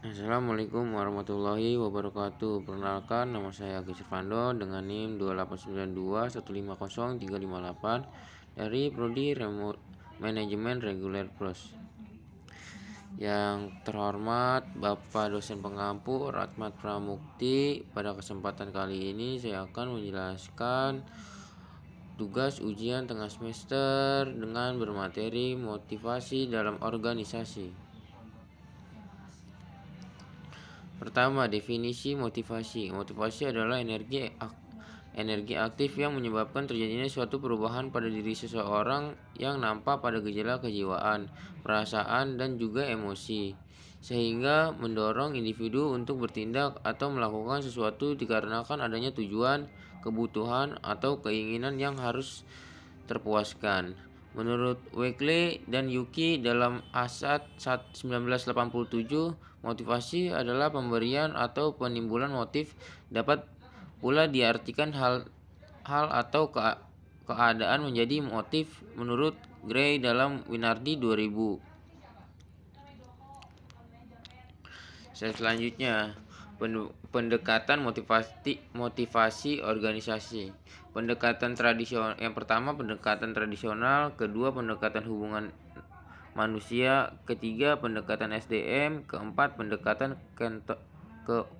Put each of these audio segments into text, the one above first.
Assalamualaikum warahmatullahi wabarakatuh. Perkenalkan, nama saya Agus Irfando dengan NIM 2892150358 dari Prodi Manajemen Reguler Pros. Yang terhormat Bapak dosen pengampu Ratmat Pramukti, pada kesempatan kali ini saya akan menjelaskan tugas ujian tengah semester dengan bermateri motivasi dalam organisasi. Pertama, definisi motivasi. Motivasi adalah energi aktif yang menyebabkan terjadinya suatu perubahan pada diri seseorang yang nampak pada gejala kejiwaan, perasaan, dan juga emosi, sehingga mendorong individu untuk bertindak atau melakukan sesuatu dikarenakan adanya tujuan, kebutuhan, atau keinginan yang harus terpuaskan. Menurut Weekly dan Yuki dalam Asad 1987, motivasi adalah pemberian atau penimbulan motif, dapat pula diartikan hal atau keadaan menjadi motif menurut Gray dalam Winardi 2000. Selanjutnya, pendekatan motivasi organisasi. Pendekatan tradisional yang pertama, pendekatan tradisional; kedua, pendekatan hubungan manusia; ketiga, pendekatan SDM; keempat, pendekatan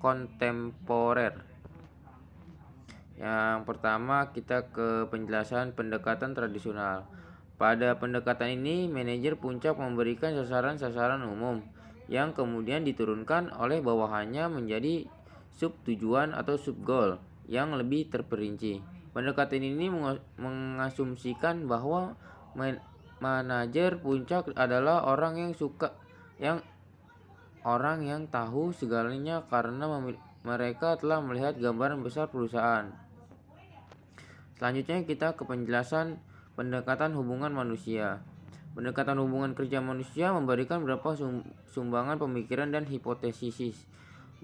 kontemporer. Yang pertama, kita ke penjelasan pendekatan tradisional. Pada pendekatan ini, manajer puncak memberikan sasaran-sasaran umum yang kemudian diturunkan oleh bawahannya menjadi sub tujuan atau sub goal yang lebih terperinci. Pendekatan ini mengasumsikan bahwa manajer puncak adalah orang yang tahu segalanya karena mereka telah melihat gambaran besar perusahaan. Selanjutnya kita ke penjelasan pendekatan hubungan manusia. Pendekatan hubungan kerja manusia memberikan beberapa sumbangan pemikiran dan hipotesis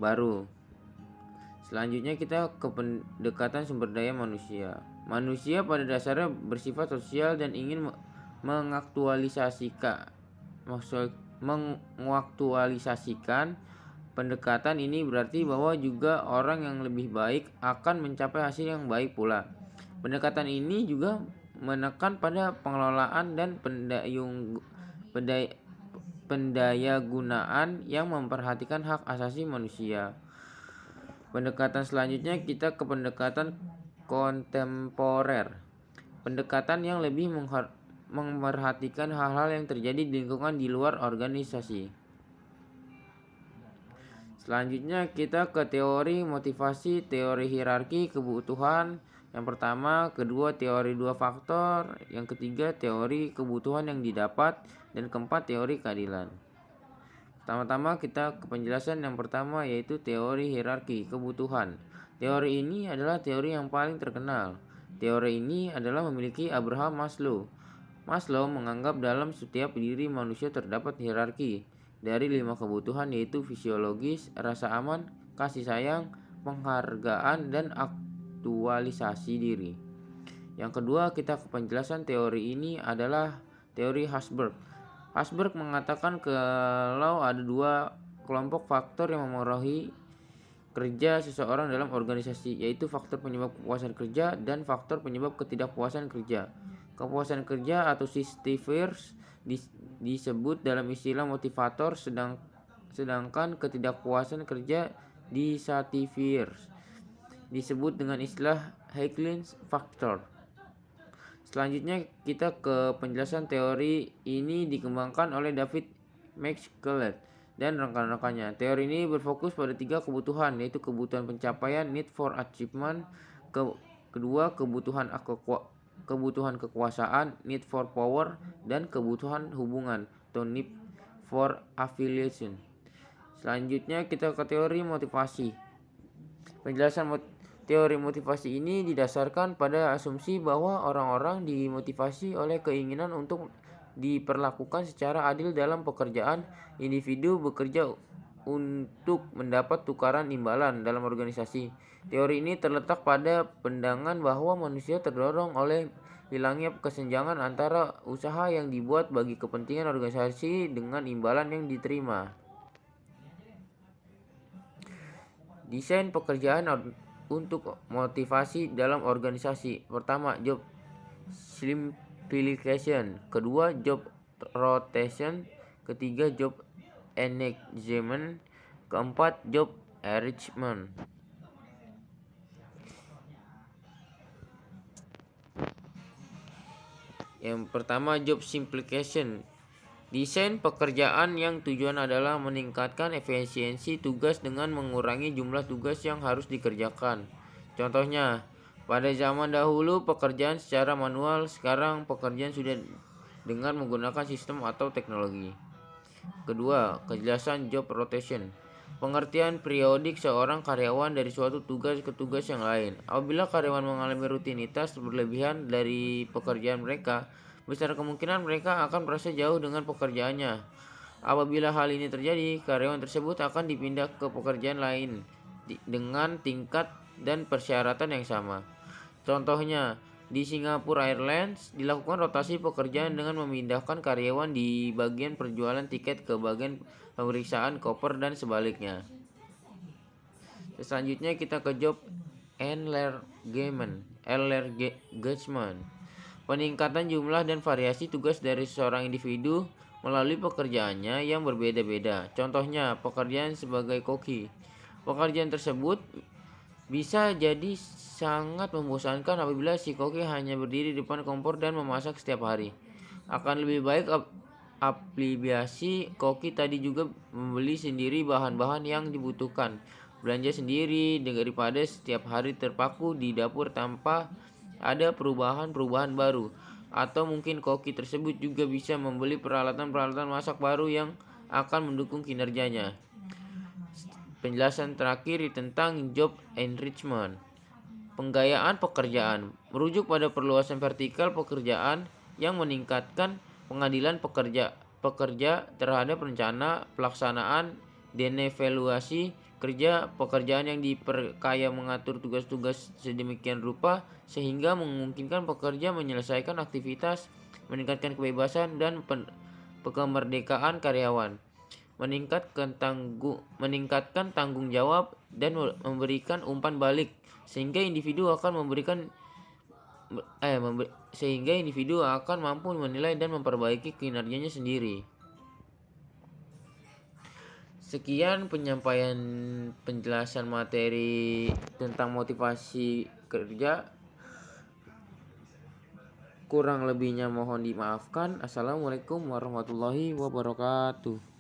baru. Selanjutnya kita ke pendekatan sumber daya manusia. Manusia pada dasarnya bersifat sosial dan ingin mengaktualisasikan pendekatan ini berarti bahwa juga orang yang lebih baik akan mencapai hasil yang baik pula. Pendekatan ini juga menekan pada pengelolaan dan pendayagunaan yang memperhatikan hak asasi manusia. Pendekatan selanjutnya kita ke pendekatan kontemporer. Pendekatan yang lebih memperhatikan hal-hal yang terjadi di lingkungan di luar organisasi. Selanjutnya kita ke teori motivasi, teori hierarki kebutuhan. Yang pertama, kedua, teori dua faktor. Yang ketiga, teori kebutuhan yang didapat. Dan keempat, teori keadilan. Pertama-tama kita ke penjelasan yang pertama, yaitu teori hierarki kebutuhan. Teori ini adalah teori yang paling terkenal. Teori ini adalah memiliki Abraham Maslow. Maslow menganggap dalam setiap diri manusia terdapat hierarki dari 5 kebutuhan, yaitu fisiologis, rasa aman, kasih sayang, penghargaan, dan aktualisasi diri. Yang kedua, kita ke penjelasan teori ini adalah teori Herzberg. Herzberg mengatakan kalau ada 2 kelompok faktor yang memengaruhi kerja seseorang dalam organisasi, yaitu faktor penyebab kepuasan kerja dan faktor penyebab ketidakpuasan kerja. Kepuasan kerja atau signifiers disebut dalam istilah motivator, sedangkan ketidakpuasan kerja dissatisfiers disebut dengan istilah Heiklins factor. Selanjutnya kita ke penjelasan teori ini dikembangkan oleh David McCullough dan rekan-rekannya. Teori ini berfokus pada 3 kebutuhan, yaitu kebutuhan pencapaian, need for achievement; kedua, kebutuhan kekuasaan, need for power; dan kebutuhan hubungan, atau need for affiliation. Selanjutnya kita ke teori motivasi. Penjelasan teori motivasi ini didasarkan pada asumsi bahwa orang-orang dimotivasi oleh keinginan untuk diperlakukan secara adil dalam pekerjaan. Individu bekerja untuk mendapat tukaran imbalan dalam organisasi. Teori ini terletak pada pandangan bahwa manusia terdorong oleh hilangnya kesenjangan antara usaha yang dibuat bagi kepentingan organisasi dengan imbalan yang diterima. Desain pekerjaan untuk motivasi dalam organisasi. Pertama, job simplification. Kedua, job rotation. Ketiga, job engagement. Keempat, job enrichment. Yang pertama, job simplification. Desain pekerjaan yang tujuan adalah meningkatkan efisiensi tugas dengan mengurangi jumlah tugas yang harus dikerjakan. Contohnya, pada zaman dahulu pekerjaan secara manual, sekarang pekerjaan sudah dengan menggunakan sistem atau teknologi. Kedua, kejelasan job rotation. Pengertian periodik seorang karyawan dari suatu tugas ke tugas yang lain. Apabila karyawan mengalami rutinitas berlebihan dari pekerjaan mereka, besar kemungkinan mereka akan merasa jauh dengan pekerjaannya. Apabila hal ini terjadi, karyawan tersebut akan dipindah ke pekerjaan lain dengan tingkat dan persyaratan yang sama. Contohnya, di Singapore Airlines dilakukan rotasi pekerjaan dengan memindahkan karyawan di bagian perjualan tiket ke bagian pemeriksaan koper dan sebaliknya. Selanjutnya kita ke job enlargement. Peningkatan jumlah dan variasi tugas dari seorang individu melalui pekerjaannya yang berbeda-beda. Contohnya, pekerjaan sebagai koki. Pekerjaan tersebut bisa jadi sangat membosankan apabila si koki hanya berdiri di depan kompor dan memasak setiap hari. Akan lebih baik aplikasi koki tadi juga membeli sendiri bahan-bahan yang dibutuhkan, belanja sendiri daripada setiap hari terpaku di dapur tanpa ada perubahan-perubahan baru. Atau mungkin koki tersebut juga bisa membeli peralatan-peralatan masak baru yang akan mendukung kinerjanya. Penjelasan terakhir tentang job enrichment. Penggayaan pekerjaan merujuk pada perluasan vertikal pekerjaan yang meningkatkan pengadilan pekerja terhadap rencana, pelaksanaan, dan evaluasi kerja. Pekerjaan yang diperkaya mengatur tugas-tugas sedemikian rupa sehingga memungkinkan pekerja menyelesaikan aktivitas, meningkatkan kebebasan dan kemerdekaan karyawan, meningkatkan tanggung jawab dan memberikan umpan balik sehingga individu akan mampu menilai dan memperbaiki kinerjanya sendiri. Sekian penyampaian penjelasan materi tentang motivasi kerja. Kurang lebihnya mohon dimaafkan. Assalamualaikum warahmatullahi wabarakatuh.